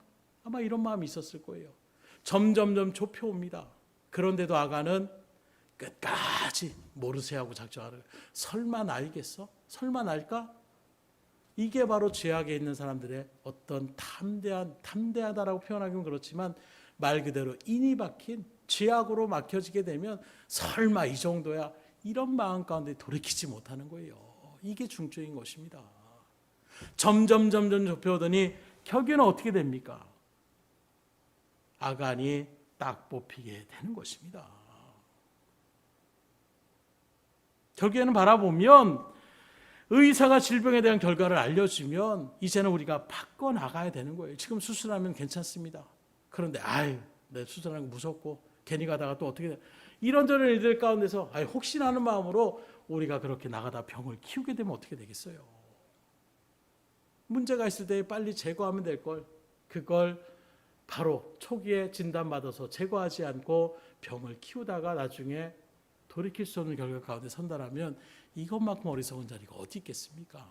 아마 이런 마음이 있었을 거예요. 점점점 좁혀옵니다. 그런데도 아간은 끝까지 모르쇠하고 작정하는, 설마 날겠어? 설마 날까? 이게 바로 죄악에 있는 사람들의 어떤 담대하다라고 표현하기는 그렇지만 말 그대로 인이 박힌 죄악으로 막혀지게 되면 설마 이 정도야, 이런 마음 가운데 돌이키지 못하는 거예요. 이게 중증인 것입니다. 점점 좁혀오더니 결국에는 어떻게 됩니까? 아간이 딱 뽑히게 되는 것입니다. 결국에는 바라보면 의사가 질병에 대한 결과를 알려주면 이제는 우리가 바꿔나가야 되는 거예요. 지금 수술하면 괜찮습니다. 그런데 내 수술하는 거 무섭고 괜히 가다가 또 어떻게 이런저런 일들 가운데서 혹시나 하는 마음으로 우리가 그렇게 나가다 병을 키우게 되면 어떻게 되겠어요? 문제가 있을 때 빨리 제거하면 될 걸, 그걸 바로 초기에 진단받아서 제거하지 않고 병을 키우다가 나중에 돌이킬 수 없는 결과 가운데 선다라면 이것만큼 어리석은 자리가 어디 있겠습니까?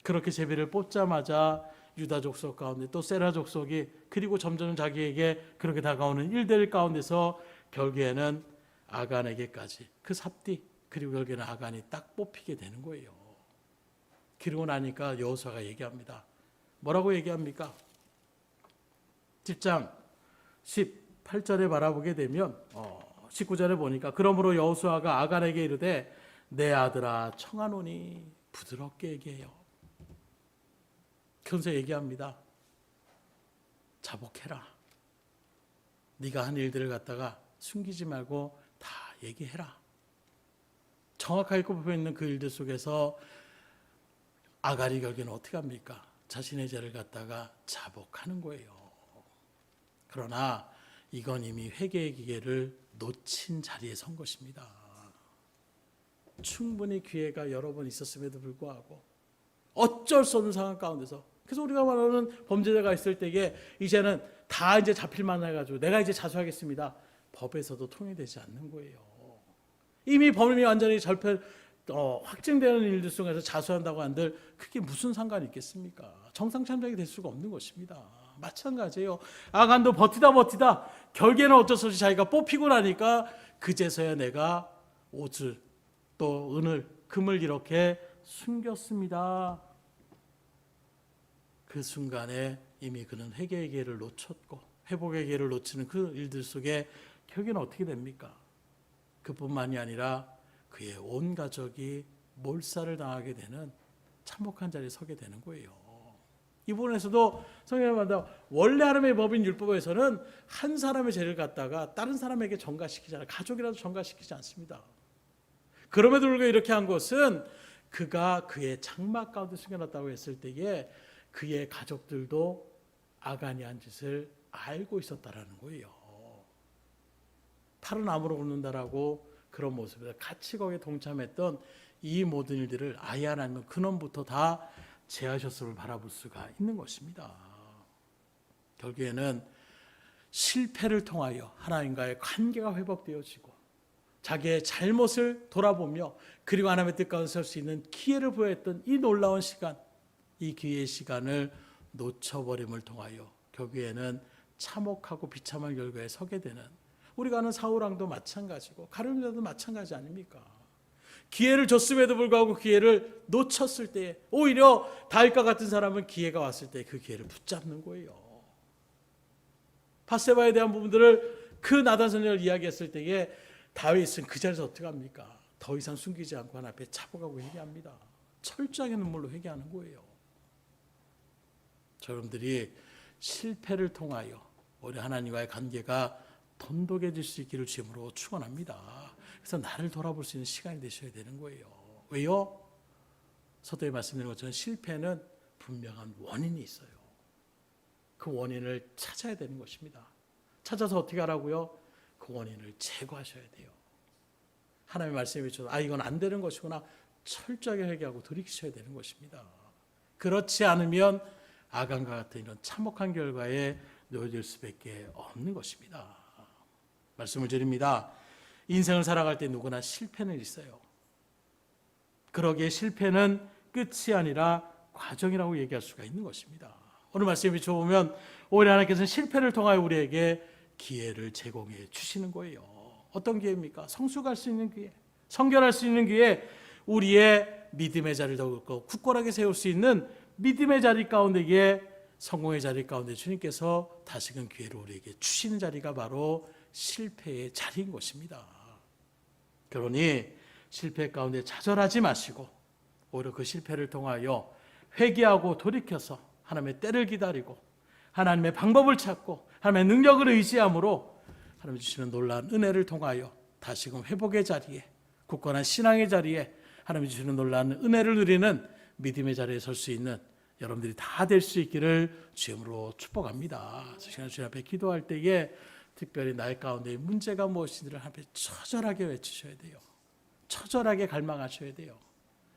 그렇게 제비를 뽑자마자 유다 족속 가운데 또 세라 족속이 그리고 점점 자기에게 그렇게 다가오는 일들 가운데서 결국에는 아간에게까지 그 삽뒤, 그리고 결국에는 아간이 딱 뽑히게 되는 거예요. 그러고 나니까 여호수아가 얘기합니다. 뭐라고 얘기합니까? 10장 18절에 바라보게 되면 19절에 보니까 그러므로 여호수아가 아간에게 이르되 내 아들아 청하노니 부드럽게 얘기해요. 그러면서 얘기합니다. 자복해라. 네가 한 일들을 갖다가 숨기지 말고 다 얘기해라. 정확하게 꼽혀 있는 그 일들 속에서 아간이 결국에는 어떻게 합니까? 자신의 죄를 갖다가 자복하는 거예요. 그러나 이건 이미 회개의 기회를 놓친 자리에 선 것입니다. 충분히 기회가 여러 번 있었음에도 불구하고 어쩔 수 없는 상황 가운데서, 그래서 우리가 말하는 범죄자가 있을 때에 이제는 다 이제 잡힐만 해가지고 내가 이제 자수하겠습니다. 법에서도 통일되지 않는 거예요. 이미 범인이 완전히 확증되는 일들 속에서 자수한다고 한들 그게 무슨 상관이 있겠습니까? 정상참작이 될 수가 없는 것입니다. 마찬가지예요. 아간도 버티다 결국에는 어쩔 수 없이 자기가 뽑히고 나니까 그제서야 내가 옷을 또 은을 금을 이렇게 숨겼습니다. 그 순간에 이미 그는 회개의 기회를 놓쳤고 회복의 기회를 놓치는 그 일들 속에 결국에는 어떻게 됩니까? 그뿐만이 아니라 그의 온 가족이 몰살을 당하게 되는 참혹한 자리에 서게 되는 거예요. 이 부분에서도 성경마다 원래 하나님의 법인 율법에서는 한 사람의 죄를 갖다가 다른 사람에게 전가시키잖아요. 가족이라도 전가시키지 않습니다. 그럼에도 불구하고 이렇게 한 것은 그가 그의 장막 가운데 숨겨놨다고 했을 때에 그의 가족들도 아간이 한 짓을 알고 있었다라는 거예요. 팔은 암으로 굽는다라고 그런 모습에서 같이 거기에 동참했던 이 모든 일들을 아예 하나님은 근원부터 다 제하셨음을 바라볼 수가 있는 것입니다. 결국에는 실패를 통하여 하나님과의 관계가 회복되어지고 자기의 잘못을 돌아보며 그리고 하나님의 뜻 가운데 설 수 있는 기회를 부여했던 이 놀라운 시간, 이 기회의 시간을 놓쳐버림을 통하여 결국에는 참혹하고 비참한 결과에 서게 되는, 우리가 아는 사울왕도 마찬가지고 가룟유다도 마찬가지 아닙니까? 기회를 줬음에도 불구하고 기회를 놓쳤을 때에 오히려 다윗과 같은 사람은 기회가 왔을 때 그 기회를 붙잡는 거예요. 밧세바에 대한 부분들을 그 나단 선녀를 이야기했을 때에 다윗은 그 자리에서 어떻게 합니까? 더 이상 숨기지 않고 하나님 앞에 차복하고 회개합니다. 철저하게 눈물로 회개하는 거예요. 여러분들이 실패를 통하여 우리 하나님과의 관계가 돈독해질 수 있기를 주님으로 축원합니다. 그래서 나를 돌아볼 수 있는 시간이 되셔야 되는 거예요. 왜요? 서두에 말씀드린 것처럼 실패는 분명한 원인이 있어요. 그 원인을 찾아야 되는 것입니다. 찾아서 어떻게 하라고요? 그 원인을 제거하셔야 돼요. 하나님의 말씀에 비춰서 이건 안 되는 것이구나 철저하게 회개하고 돌이키셔야 되는 것입니다. 그렇지 않으면 아간과 같은 이런 참혹한 결과에 놓여질 수밖에 없는 것입니다. 말씀을 드립니다. 인생을 살아갈 때 누구나 실패는 있어요. 그러기에 실패는 끝이 아니라 과정이라고 얘기할 수가 있는 것입니다. 오늘 말씀에 비춰보면 오히려 하나님께서는 실패를 통하여 우리에게 기회를 제공해 주시는 거예요. 어떤 기회입니까? 성숙할 수 있는 기회, 성결할 수 있는 기회, 우리의 믿음의 자리를 더욱 굳건하게 세울 수 있는 믿음의 자리 가운데에 성공의 자리 가운데 주님께서 다시금 기회를 우리에게 주시는 자리가 바로 실패의 자리인 것입니다. 그러니 실패 가운데 좌절하지 마시고 오히려 그 실패를 통하여 회개하고 돌이켜서 하나님의 때를 기다리고 하나님의 방법을 찾고 하나님의 능력을 의지함으로 하나님이 주시는 놀라운 은혜를 통하여 다시금 회복의 자리에 굳건한 신앙의 자리에 하나님이 주시는 놀라운 은혜를 누리는 믿음의 자리에 설 수 있는 여러분들이 다 될 수 있기를 주님으로 축복합니다. 시간 주님 앞에 기도할 때에 특별히 나의 가운데 문제가 무엇인지를 앞에 처절하게 외치셔야 돼요. 처절하게 갈망하셔야 돼요.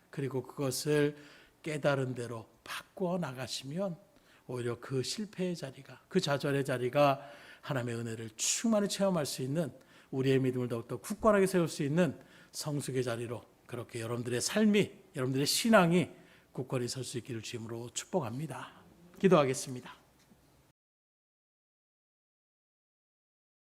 그리고 그것을 깨달은 대로 바꾸어 나가시면 오히려 그 실패의 자리가, 그 좌절의 자리가 하나님의 은혜를 충만히 체험할 수 있는, 우리의 믿음을 더욱더 굳건하게 세울 수 있는 성숙의 자리로 그렇게 여러분들의 삶이, 여러분들의 신앙이 굳건히 설 수 있기를 주님으로 축복합니다. 기도하겠습니다.